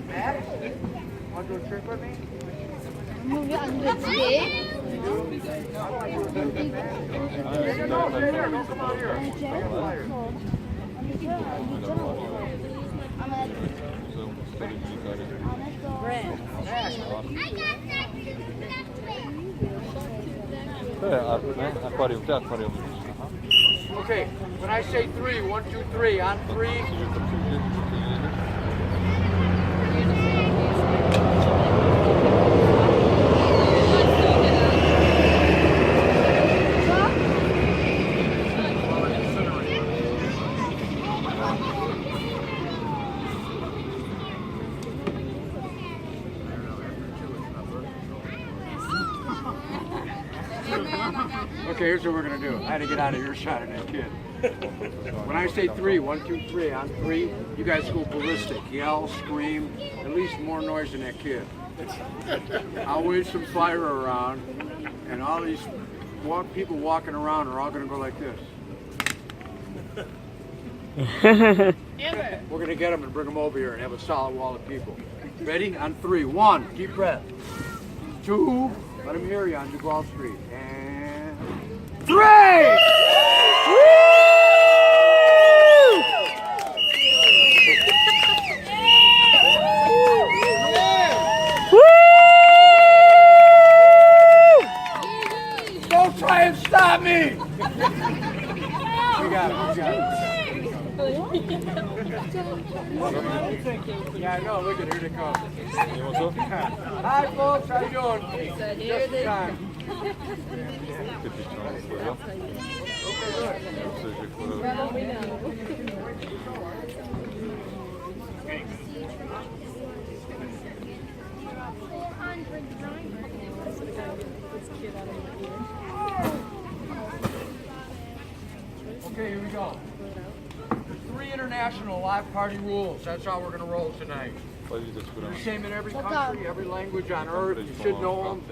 Matt, want to do a trick with me? movie 안 되지? Don't come out here. 아쿠아리움, 아쿠아리움. Okay, when I say three, 1, 2, 3, on three. Okay, here's what we're gonna do. I had to get out of earshot of that kid. When I say three, 1, 2, 3, on three, you guys go ballistic. Yell, scream, at least more noise than that kid. I'll wave some fire around, and all these people walking around are all gonna go like this. We're gonna get them and bring them over here and have a solid wall of people. Ready? On three. 1, deep breath. 2, let them hear you on Duval Street. And 3! Don't try and stop me! We got it, we got it. Yeah, I know, look at here they come. Hi folks, how you doing? Just in time. Okay, here we go. 3 international live party rules. That's how we're going to roll tonight. The same in every country, every language on earth. You should know them.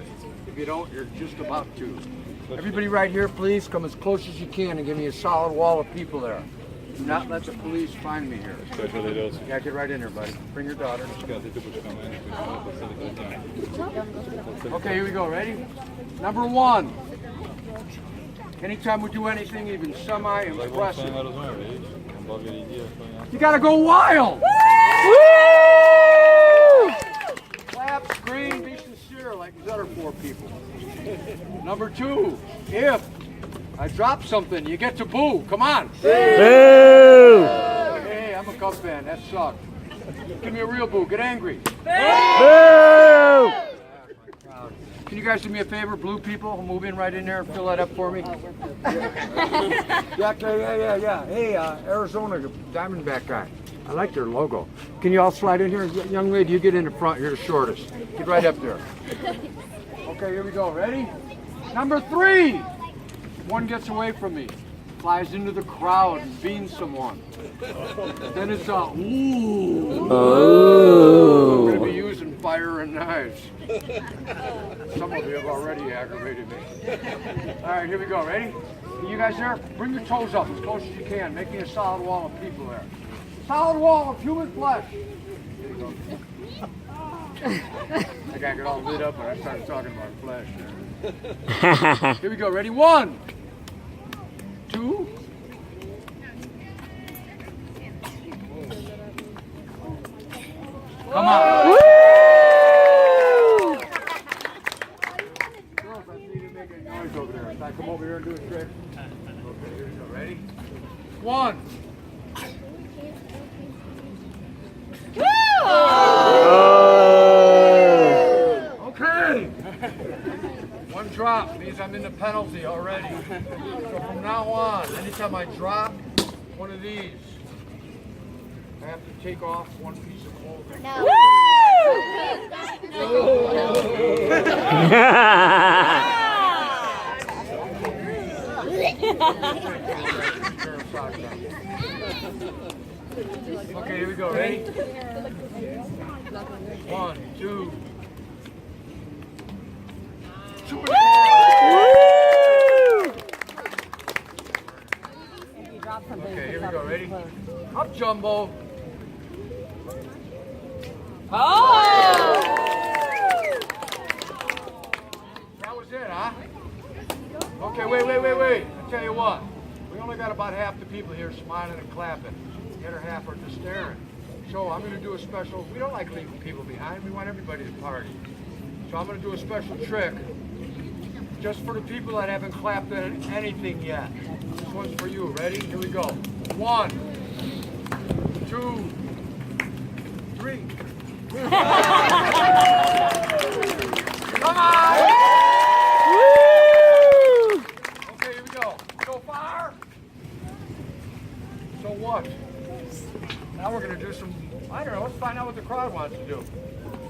If you don't, you're just about to. Everybody right here, please come as close as you can and give me a solid wall of people there. Do not let the police find me here. Yeah, get right in there, buddy. Bring your daughter. Okay, here we go. Ready? Number 1. Anytime we do anything even semi-impressive, you gotta go wild! Woo! Clap, scream, be sincere like these other 4 people. Number 2, if I drop something, you get to boo. Come on. Boo! Hey, I'm a Cub fan. That sucks. Give me a real boo. Get angry. Boo! Can you guys do me a favor, blue people? Move in right in there and fill that up for me. Yeah. Hey, Arizona Diamondback guy. I like their logo. Can you all slide in here? Young lady, you get in the front. You're the shortest. Get right up there. Okay, here we go. Ready? Number 3. One gets away from me. Flies into the crowd and beans someone. Then it's a ooh. Oh. We're going to be using fire and knives. Some of you have already aggravated me. All right, here we go. Ready? You guys there? Bring your toes up as close as you can. Make me a solid wall of people there. Solid wall of human flesh. There you go. I got it all lit up when I started talking about flesh. Here we go. Ready? 1, 2. Come on. Woo! Girls, I see you making noise over there. Can I come over here and do a trick? Okay, here we go. Ready? 1. Okay. 1 drop means I'm in the penalty already. So from now on, anytime I drop one of these, I have to take off one piece of clothing. No. Okay, here we go. Ready? 1, 2. Okay, here we go. Ready? Up, Jumbo. Oh! That was it, huh? Okay, wait. I tell you what. We only got about half the people here smiling and clapping. The other half are just staring. So I'm going to do a special. We don't like leaving people behind. We want everybody to party. So I'm going to do a special trick just for the people that haven't clapped at anything yet. This one's for you. Ready? Here we go. 1, 2, 3. Come on! Okay, here we go. So far. So what? Now we're going to do some, I don't know, let's find out what the crowd wants to do.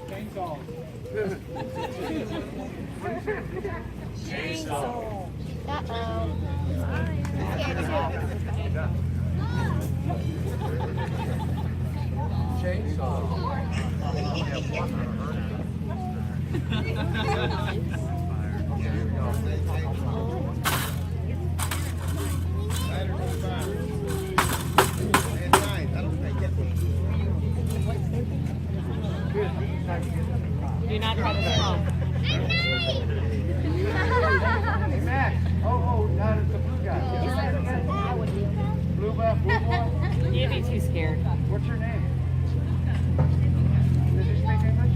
Chainsaws. What do you say? Chainsaw. Uh-oh. Chainsaw. Here we go. Do not try to smoke. Hey, Max. Oh, now it's the blue guy. Blue boy? You'd be too scared. What's your name? Does he speak English?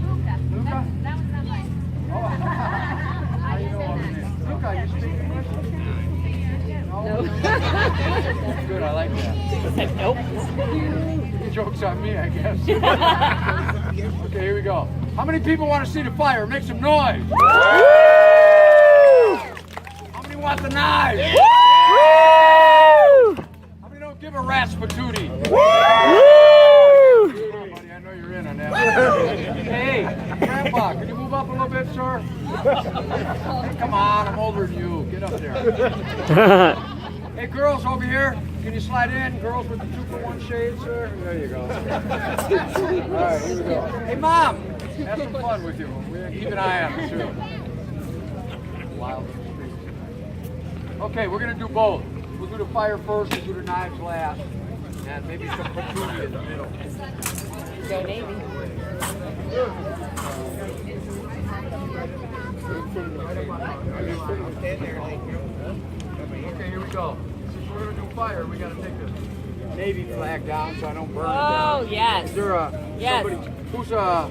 Luca? That was not mine. Oh, how you know all his name? Luca, you speak English? No. Good, I like that. He said nope. The joke's on me, I guess. Okay, here we go. How many people want to see the fire? Make some noise. How many want the knives? How many don't give a rat's patootie? Come on, buddy, I know you're in on that one. Hey, Grandpa, can you move up a little bit, sir? Hey, come on, I'm older than you. Get up there. Hey, girls over here, can you slide in? Girls with the 2-for-1 shades, sir? There you go. All right, here we go. Hey, Mom, have some fun with you. Keep an eye on us, too. Wild in the streets. Okay, we're going to do both. We'll do the fire first, we'll do the knives last, and maybe some patootie in the middle. Go Navy. Okay, here we go. Since we're going to do fire, we got to take the Navy flag down so I don't burn it Oh, down. yes. Is there a, Yes. somebody, who's are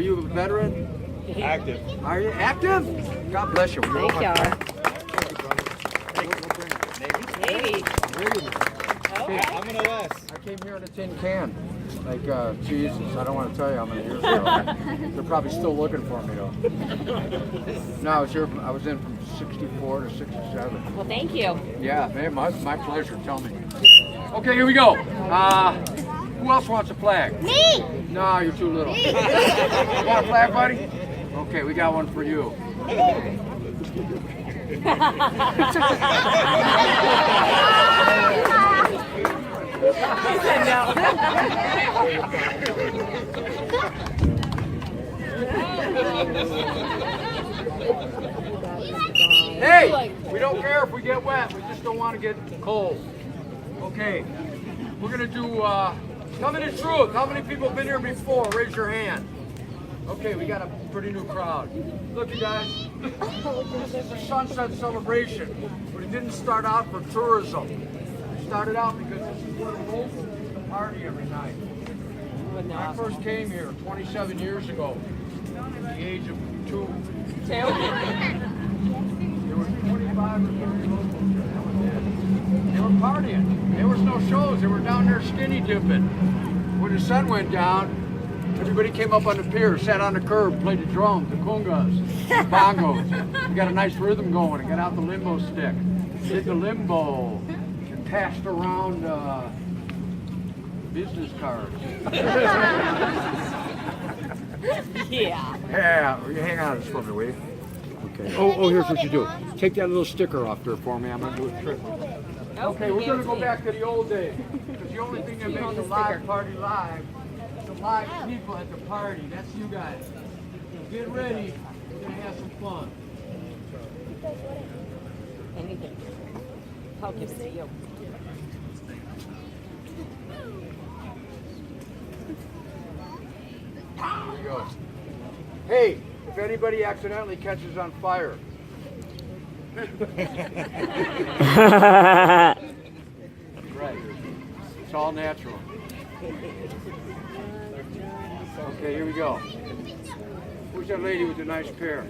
you a veteran? Active. Are you active? God bless you. Thank you. Thank you, brother. Navy. Navy. Okay. I'm gonna less. I came here in a tin can. Like, Jesus, I don't want to tell you how many years ago. They're probably still looking for me, though. No, I was in from 64 to 67. Well, thank you. Yeah, man, my pleasure. Tell me. Okay, here we go. Who else wants a flag? Me! No, you're too little. You got a flag, buddy? Okay, we got one for you. He said no. Hey, we don't care if we get wet. We just don't want to get cold. Okay, we're gonna do. Tell me the truth. How many people have been here before? Raise your hand. Okay, we got a pretty new crowd. Look, you guys. This is a sunset celebration, but it didn't start out for tourism. It started out because this is where the locals used to party every night. When I first came here 27 years ago, at the age of 2. There were 25 or 30 locals here. That was it. They were partying. There was no shows. They were down there skinny dipping. When the sun went down, everybody came up on the pier, sat on the curb, played the drums, the congas, the bongos. We got a nice rhythm going and got out the limbo stick. Did the limbo and passed around business cards. Yeah. Yeah, will you hang on to this for me, will you? Okay. Oh, here's what you do. Take that little sticker off there for me. I'm going to do a trick. Okay, we're going to go back to the old days. Because the only thing that makes a live party live is the live people at the party. That's you guys. So get ready. We're going to have some fun. Anything. I'll give it to you. Ah! go. Hey, if anybody accidentally catches on fire. Right. It's all natural. Okay, here we go. Who's that lady with the nice pair?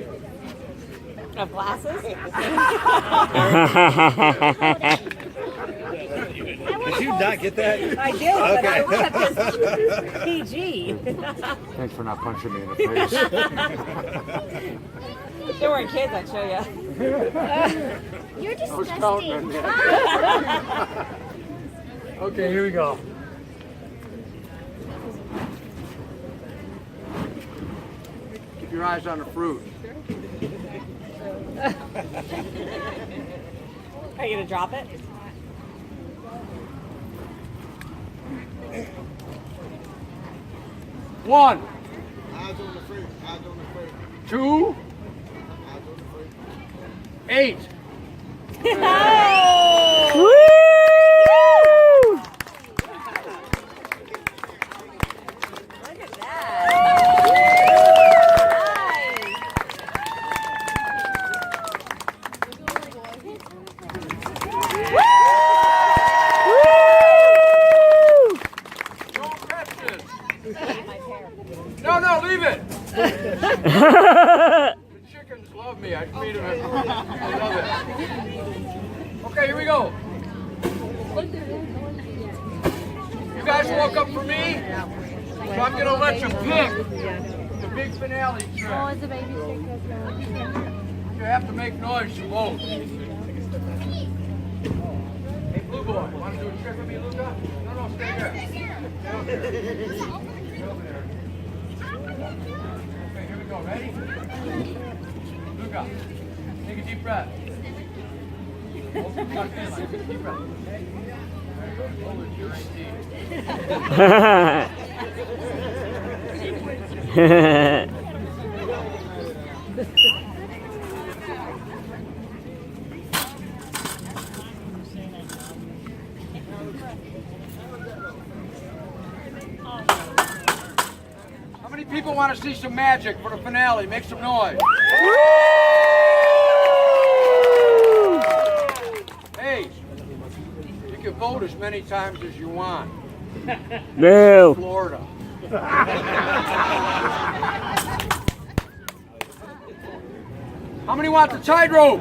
Of glasses? Did you not get that? I did, but I Okay. kept this PG. Thanks for not punching me in the face. If there weren't kids, I'd show you. You're I was counting on disgusting. that. Okay, here we go. Keep your eyes on the fruit. Are you gonna drop it? One, Eyes on the fruit. Eyes on the fruit. 2, 8. Look at that. Don't touch this. No, leave it. The chickens love me. I feed them. I love it. Okay, here we go. You guys woke up for me, so I'm going to let you pick the big finale trick. Oh, it's a baby trick. You have to make noise, you won't. Hey, Blue Boy, want to do a trick with me, Luca? No, stay here. Stay over there. Stay over there. Okay, here we go. Ready? Luca, take a deep breath. Hold it tucked in, like, take a deep breath. Okay? There you go. Hold it to your right knee. How many people want to see some magic for the finale? Make some noise. Hey, you can vote as many times as you want. No. Florida. How many want the tightrope?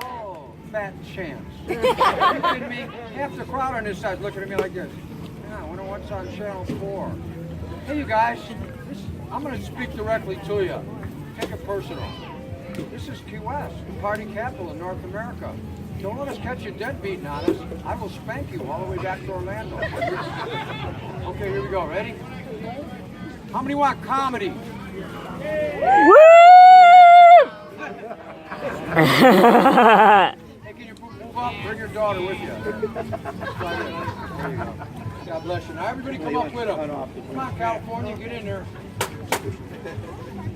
Oh, fat chance. Are you kidding me? Half the crowd on this side looking at me like this. Yeah, I wonder what's on Channel 4. Hey, you guys, I'm going to speak directly to you. Take it personal. This is Key West, the party capital in North America. Don't let us catch you dead beating on us. I will spank you all the way back to Orlando. Okay, here we go. Ready? How many want comedy? Hey, can you move up? Bring your daughter with you. There you go. God bless you. Now everybody come up with them. Come on, California, get in there.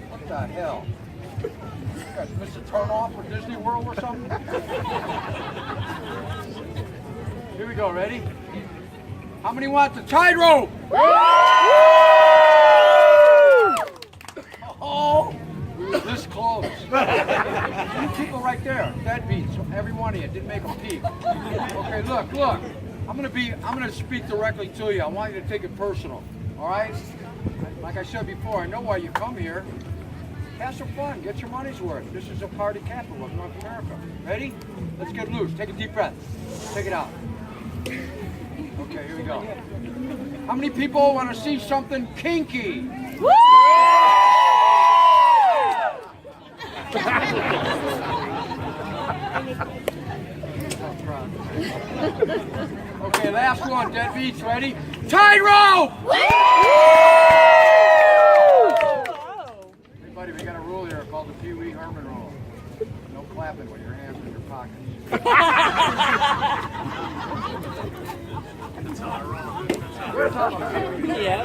What the hell? You guys missed a turn off for Disney World or something? Here we go, ready? How many want the tightrope? Oh, we were this close. You people right there, deadbeats, every one of you, didn't make a peep. Okay, look. I'm gonna speak directly to you. I want you to take it personal. All right? Like I said before, I know why you come here. Have some fun, get your money's worth. This is a party capital of North America. Ready? Let's get loose. Take a deep breath. Take it out. Okay, here we go. How many people want to see something kinky? Okay, last one. Deadbeats, ready? Tightrope! Everybody, we got a rule here called the Pee Wee Herman rule. No clapping with your hands in your pockets. Yeah.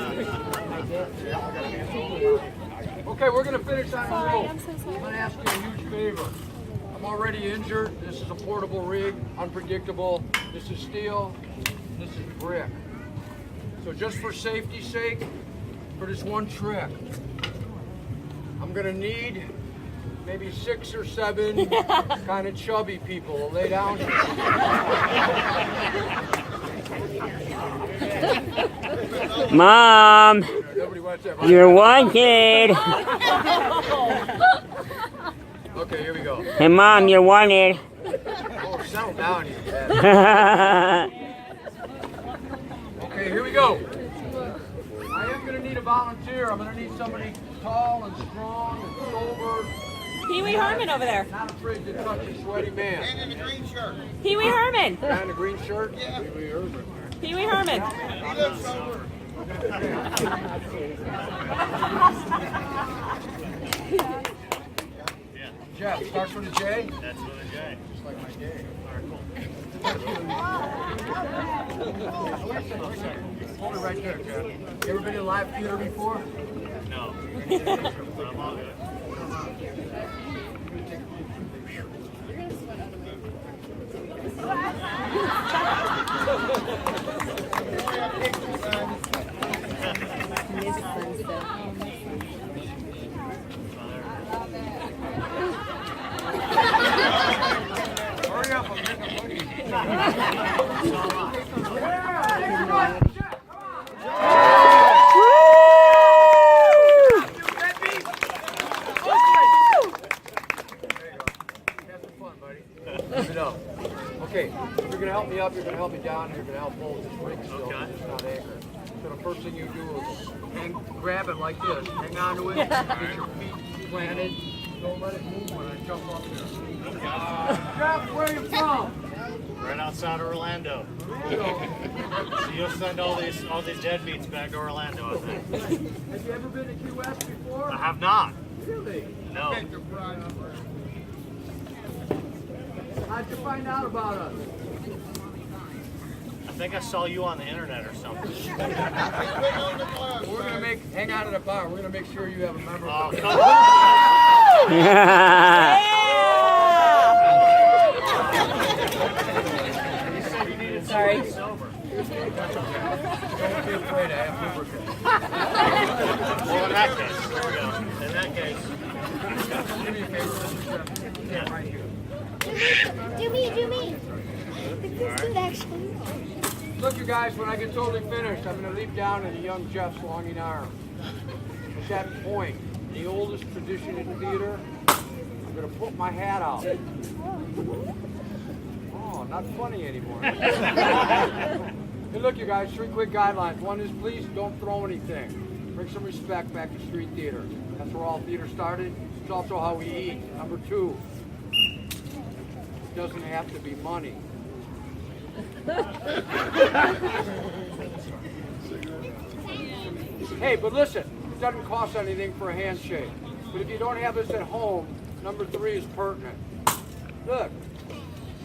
Okay, we're going to finish on a roll. I'm going to ask you a huge favor. I'm already injured. This is a portable rig, unpredictable. This is steel. This is brick. So just for safety's sake, for this one trick, I'm gonna need maybe 6 or 7 kind of chubby people to lay down here. Mom, Nobody wants that. Right? you're wanted. Okay, here we go. Hey, Mom, you're wanted. Oh, settle down, you bad. Okay, here we go. I am gonna need a volunteer. I'm gonna need somebody tall and strong and sober, Pee Wee Herman over there. not afraid to touch a sweaty man. And in the green shirt. Pee Wee Herman. Guy in a green shirt? Yeah. Pee Wee Herman. He looks sober. Jeff, starts with a J? That's with a J. Just like my day. Hold it right there, Jeff. You ever been in live theater before? No. But I'm all good. Hurry up, I'm getting a buggy. Yeah, Jeff, come on. Have some fun, buddy. Keep it up. Okay, you're gonna help me up, you're gonna help me down, and you're gonna help hold this rig still, Okay. it's not anchored. So the first thing you do is grab it like this, hang on to it, get your feet planted, don't let it move when I jump up there. Jeff, where are you from? Right outside of Orlando. So you'll send all these deadbeats back to Orlando, I think. Have you ever been to Key West before? I have not. Really? No. How'd you find out about us? I think I saw you on the internet or something. We're gonna hang out at a bar, we're gonna make sure you have a member Oh, of the come on. You said you needed Sorry. sober. Don't be afraid, I have lubricant. Well, in that case, there we go. In that case, Do me a favor, yeah. right here. Do me. This dude actually. Look, you guys, when I get totally finished, I'm going to leap down into young Jeff's longing arm. At that point, the oldest tradition in theater, I'm going to put my hat out. Oh, not funny anymore. Hey, look, you guys, 3 quick guidelines. One is please don't throw anything. Bring some respect back to street theater. That's where all theater started. It's also how we eat. Number 2, it doesn't have to be money. Hey, but listen, it doesn't cost anything for a handshake. But if you don't have this at home, number 3 is pertinent. Look,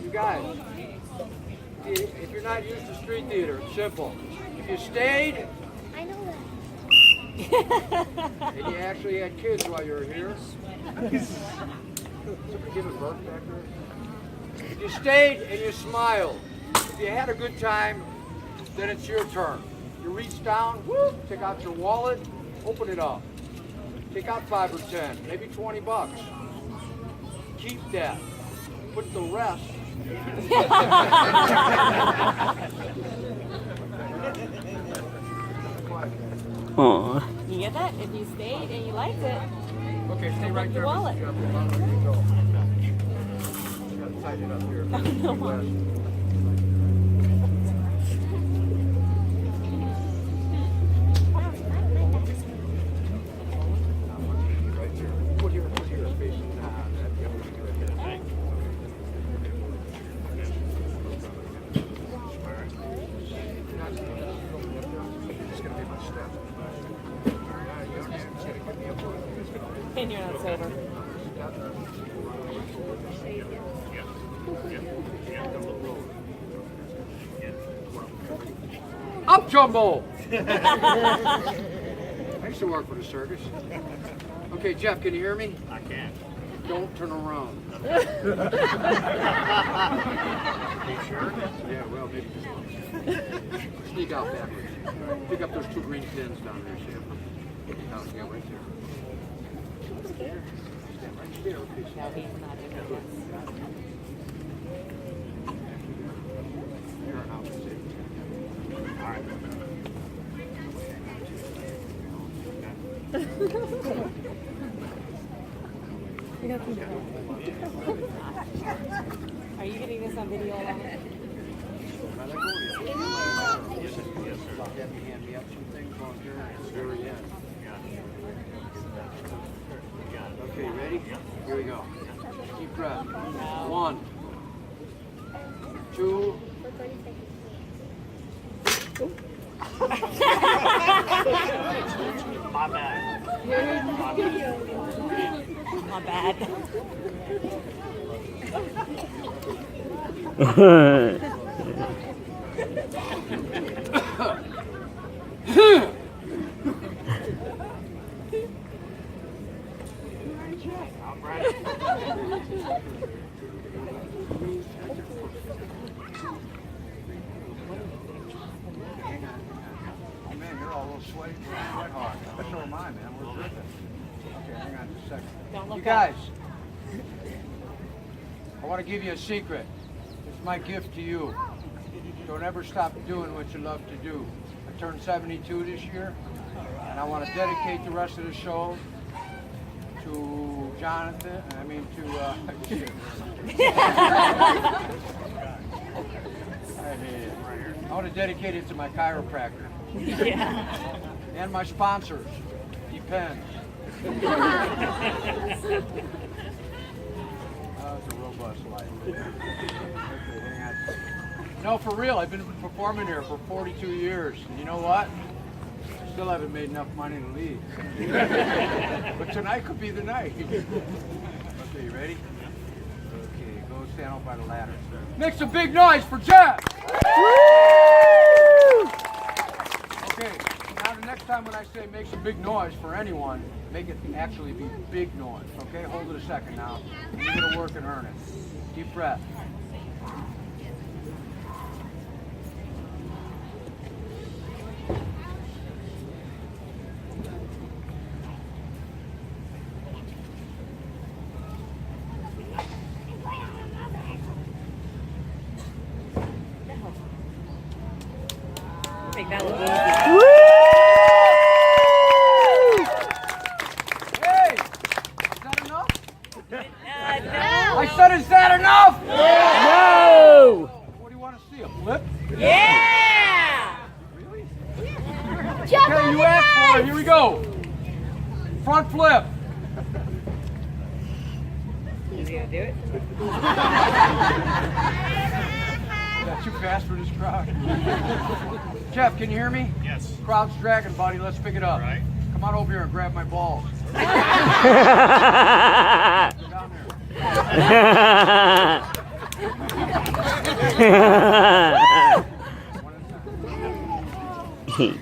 you guys, if you're not used to street theater, it's simple. If you stayed I know that. and you actually had kids while you were here, somebody give a birth back there. If you stayed and you smiled, if you had a good time, then it's your turn. You reach down, take out your wallet, open it up. Take out 5 or 10, maybe 20 bucks. Keep that. Put the rest. Aw. You get that? If you stayed and you liked it. Okay, stay right there. Your wallet. Mr. Jeff. There you go. Gotta tighten it up here. West. Right here. Put here, facing that. Yeah, we can do it. Okay. It's gonna be my step. And you're not sober. Up, Jumbo! I used to work for the circus. Okay, Jeff, can you hear me? I can. Don't turn around. You sure? Yeah, well, maybe just once. sneak out backwards. Pick up those 2 green pins down there, Sam. Down, yeah, right there. Stand right there. Okay, No, he's not in it. Here, now, that's it. All right. Are you getting this on video? Alana? Have you hand me up some things on here at the very end. Okay, ready? Here we go. Deep breath. 1, 2. My bad. Not bad. I'm ready. Oh man, you're all a little sweaty. Sweat hard. So am I, man. We're dripping. Okay, hang on just a second. Don't look You guys, I want to give you a secret. It's my gift to you. Don't ever stop doing what you love to do. I turned 72 this year, and I want to dedicate the rest of the show to Jonathan. I mean to. I want to dedicate it to my chiropractor Yeah. and my sponsors. Depends. That's a robust life. Okay, hang on. No, for real, I've been performing here for 42 years. And you know what? I still haven't made enough money to leave. But tonight could be the night. Okay, you ready? Okay, go stand up by the ladder. Make some big noise for Jeff! Okay, now the next time when I say make some big noise for anyone, make it actually be big noise, okay? Hold it a second now. You're gonna work and earn it. Deep breath. Make that look easy. Hey! Is that enough? No. I said, is that enough? No! What do you want to see? A flip? Yeah! Jump Okay, on you the asked for it. guys. Here we go. Front flip. Is he gonna do it? Is that too fast for this crowd? Jeff, can you hear me? Yes. Crowd's dragging, buddy. Let's pick it up. Right. Come on over here and grab my balls. Down there.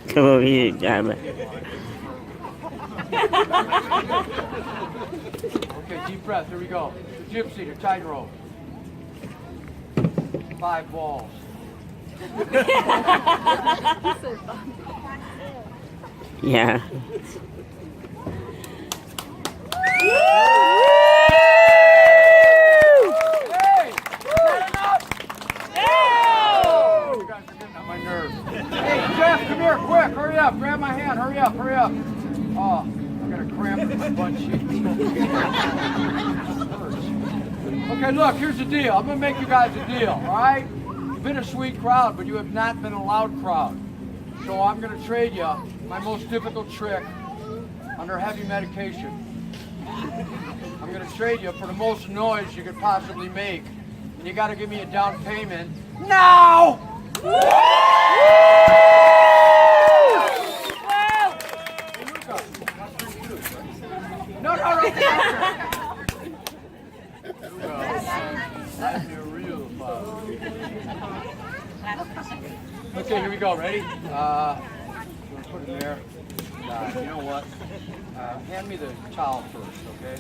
Come over here, Jabba. Okay, deep breath. Here we go. The gypsy, the tightrope. 5 balls. Yeah. Hey! Oh, you guys are getting on my nerves. Hey, Jeff, come here, quick. Hurry up. Grab my hand. Hurry up, hurry up. Oh, I got a cramp in my butt cheek. Okay, look, here's the deal. I'm going to make you guys a deal, all right? You've been a sweet crowd, but you have not been a loud crowd. So I'm going to trade you my most difficult trick under heavy medication. I'm going to trade you for the most noise you could possibly make. And you got to give me a down payment now! No, no, no. That's your real father. Okay, here we go. Ready? Put it there. You know what? Hand me the towel first, okay?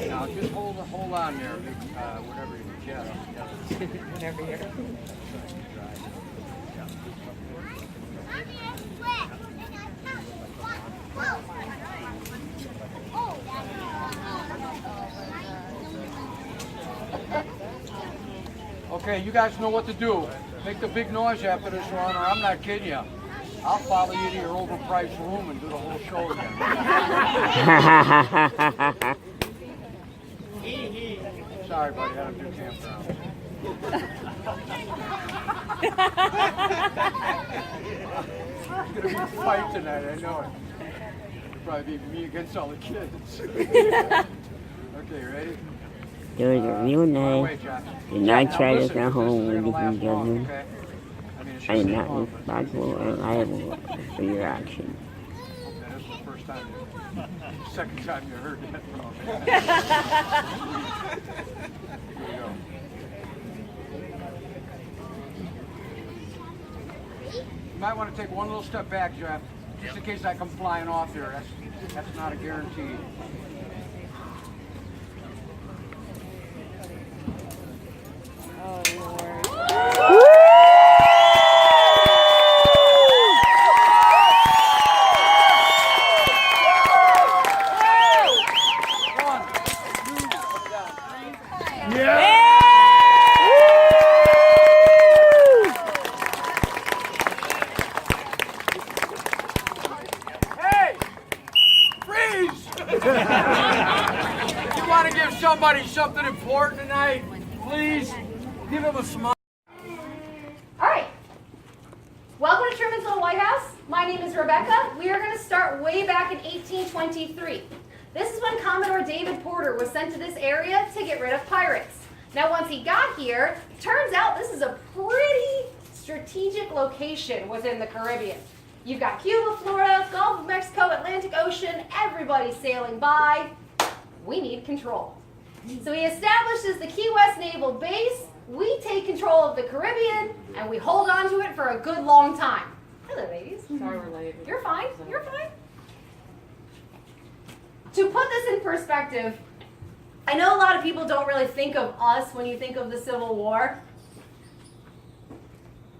Now just hold on there, whatever you get. Whatever here. Okay, you guys know what to do. Make the big noise after this one, or I'm not kidding you. I'll follow you to your overpriced room and do the whole show again. Sorry, buddy, I don't do campground. It's gonna be a fight tonight, I know it. It'll probably be me against all the kids. Okay, ready? It was a real Far nice. away, John. Do not Now try listen, this at this home is with gonna last different long, judgment. okay? I mean, it should I am stay not long, but- responsible or liable for your actions. Okay, this is the first time, second time you heard that from me. Here we go. You might want to take one little step back, Jeff, just in case I come flying off here. That's not a guarantee. Oh, Lord. One, two, three. Yeah! Hey! Freeze! You want to give somebody something important tonight? Please give him a smile. All right. Welcome to Trumansville White House. My name is Rebecca. We are going to start way back in 1823. This is when Commodore David Porter was sent to this area to get rid of pirates. Now, once he got here, turns out this is a pretty strategic location within the Caribbean. You've got Cuba, Florida, Gulf of Mexico, Atlantic Ocean, everybody's sailing by. We need control. So he establishes the Key West Naval Base. We take control of the Caribbean, and we hold on to it for a good long time. Hello, ladies. Sorry we're late. You're fine. You're fine. To put this in perspective, I know a lot of people don't really think of us when you think of the Civil War.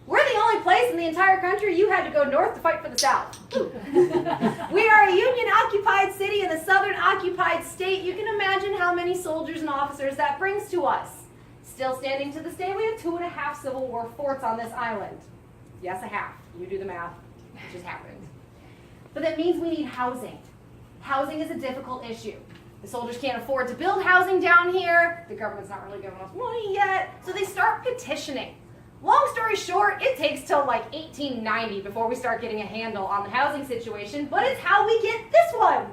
We're the only place in the entire country you had to go north to fight for the South. We are a Union-occupied city in a Southern-occupied state. You can imagine how many soldiers and officers that brings to us. Still standing to this day, we have 2.5 Civil War forts on this island. Yes, a half. You do the math. It just happened. But that means we need housing. Housing is a difficult issue. The soldiers can't afford to build housing down here. The government's not really giving us money yet. So they start petitioning. Long story short, it takes till like 1890 before we start getting a handle on the housing situation, but it's how we get this one.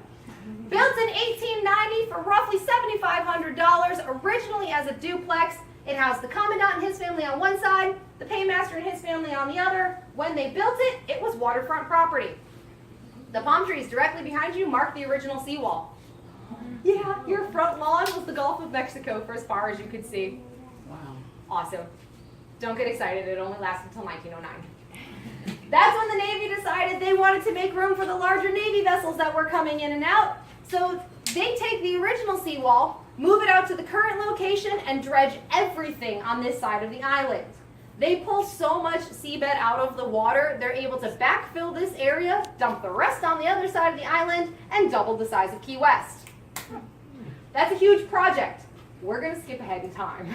Built in 1890 for roughly $7,500, originally as a duplex. It housed the commandant and his family on one side, the paymaster and his family on the other. When they built it, it was waterfront property. The palm trees directly behind you mark the original seawall. Yeah, your front lawn was the Gulf of Mexico for as far as you could see. Wow. Awesome. Don't get excited, it only lasted until 1909. That's when the Navy decided they wanted to make room for the larger Navy vessels that were coming in and out. So they take the original seawall, move it out to the current location, and dredge everything on this side of the island. They pull so much seabed out of the water, they're able to backfill this area, dump the rest on the other side of the island, and double the size of Key West. That's a huge project. We're going to skip ahead in time.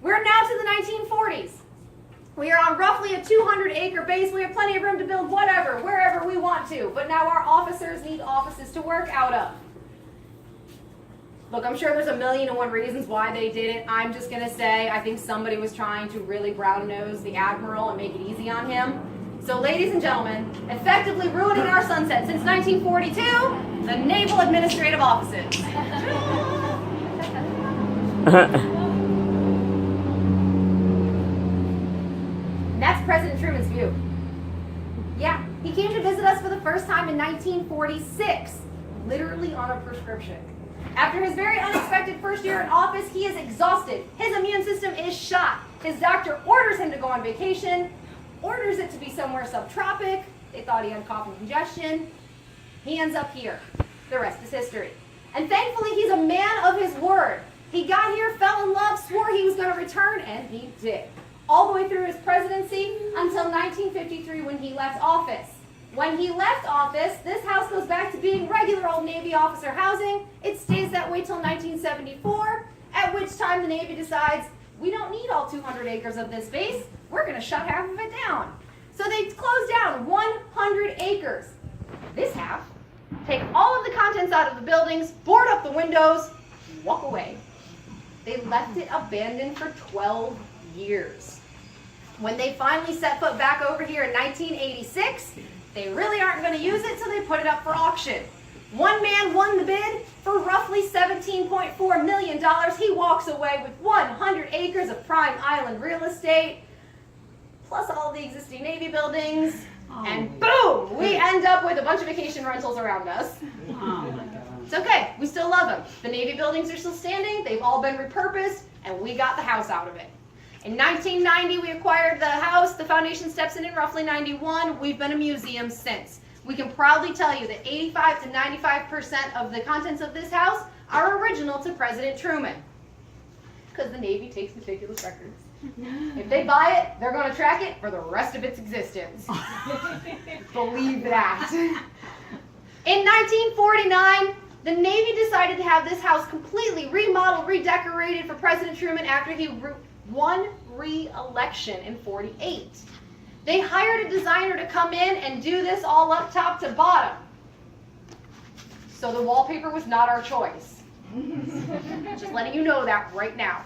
We're now to the 1940s. We are on roughly a 200-acre base. We have plenty of room to build whatever, wherever we want to. But now our officers need offices to work out of. Look, I'm sure there's 1,000,001 reasons why they did it. I'm just going to say I think somebody was trying to really brown-nose the admiral and make it easy on him. So, ladies and gentlemen, effectively ruining our sunset since 1942, the Naval Administrative Offices. That's President Truman's view. Yeah, he came to visit us for the first time in 1946, literally on a prescription. After his very unexpected first year in office, he is exhausted. His immune system is shot. His doctor orders him to go on vacation, orders it to be somewhere subtropic. They thought he had cough and congestion. He ends up here. The rest is history. And thankfully, he's a man of his word. He got here, fell in love, swore he was going to return, and he did. All the way through his presidency until 1953 when he left office. When he left office, this house goes back to being regular old Navy officer housing. It stays that way till 1974, at which time the Navy decides We don't need all 200 acres of this space. We're going to shut half of it down. So they closed down 100 acres. This half, take all of the contents out of the buildings, board up the windows, walk away. They left it abandoned for 12 years. When they finally set foot back over here in 1986, they really aren't going to use it, so they put it up for auction. One man won the bid for roughly $17.4 million. He walks away with 100 acres of prime island real estate, plus all the existing Navy buildings, and boom, we end up with a bunch of vacation rentals around us. It's okay, we still love them. The Navy buildings are still standing, they've all been repurposed, and we got the house out of it. In 1990, we acquired the house, the foundation steps in roughly 91. We've been a museum since. We can proudly tell you that 85 to 95% of the contents of this house are original to President Truman, because the Navy takes meticulous records. If they buy it, they're going to track it for the rest of its existence. Believe that. In 1949, the Navy decided to have this house completely remodeled, redecorated for President Truman after he won re-election in 48. They hired a designer to come in and do this all up top to bottom. So the wallpaper was not our choice. Just letting you know that right now.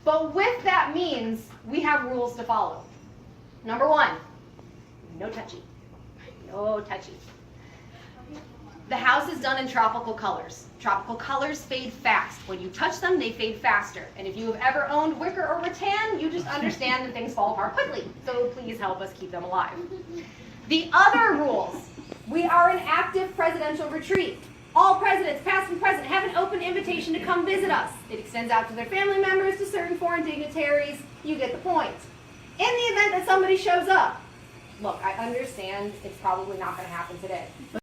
But with that means we have rules to follow. Number one, no touchy. No touchy. The house is done in tropical colors. Tropical colors fade fast. When you touch them, they fade faster. And if you have ever owned wicker or rattan, you just understand that things fall apart quickly. So please help us keep them alive. The other rules. We are an active presidential retreat. All presidents, past and present, have an open invitation to come visit us. It extends out to their family members, to certain foreign dignitaries. You get the point. In the event that somebody shows up, look, I understand it's probably not going to happen today.